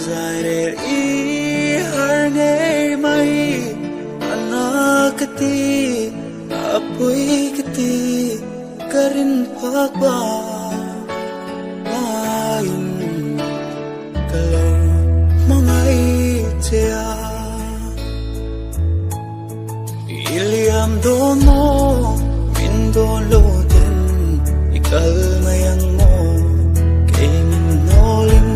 Zaire I harne mai anakati apoi kati karin pagba lain kalau mangai tia iliam dono min dolo den ikal mayang mo king nolim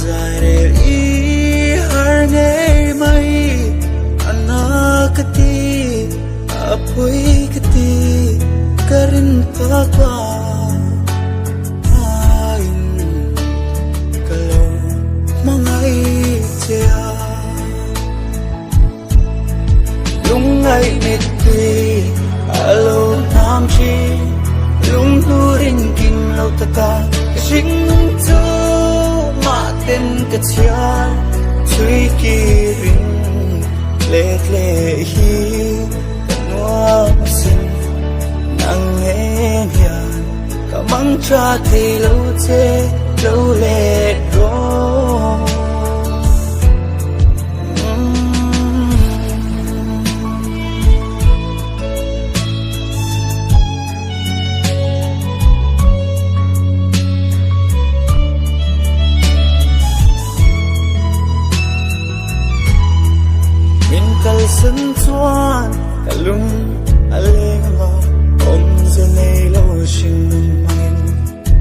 Zaire I harne mai anakati apoi kati karin pagba ain kalau mangai tia lungai neti alo nam chi lung turin kin lo taka sing tu tên cái chia suy kirin lệ lệ hi noa sin nang nghe hiền cả măng cha thì lâu chê lâu lệ rồi kal san chuan kalung aleng lo om ze nei lo shin main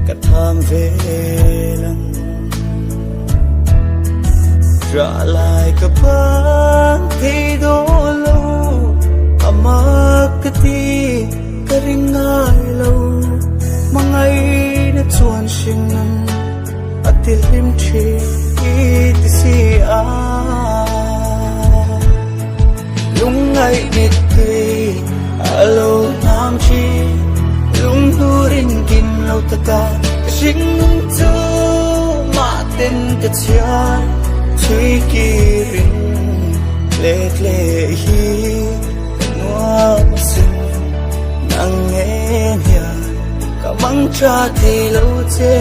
ka tham ve lang ra lai ka pan thi do lo amakati karingai lo mangai na chuan shin nam atilim thi ti si a lungai niti alo nam chi lung turin kin lo taka sing tu ma ten ka chia chui kirin lek le hi noa sin nang nghe hiền cả măng cha thì lâu chê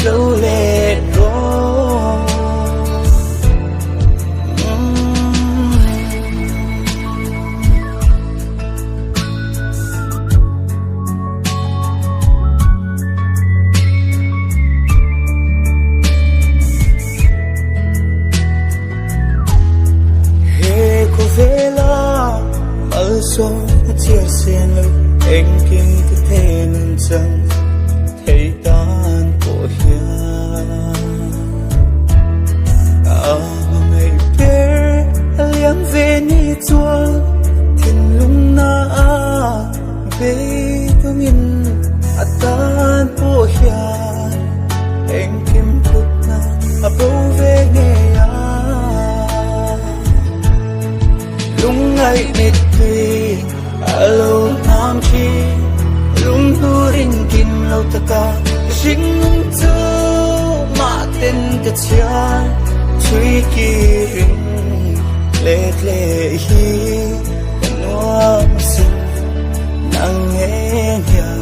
lâu lệ rồi so chia sen lo anh kinh cái thế nên chẳng thấy tan của hiền mà ngày bé liang về ni chua thiên lung na về tôi nhìn tan của hiền anh kim phút na bầu về nghe lung ngày nít alo nam chi lung turin kin lo taka sing tu ma ten ka chia chui kirin lek le hi noa sin nang nghe hiền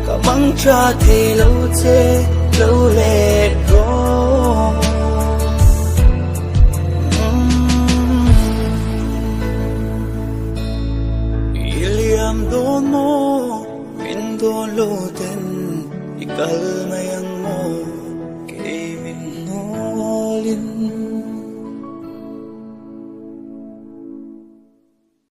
cả măng cha thì lâu chê lâu lệ rồi dono min dolo den ikal mayang mo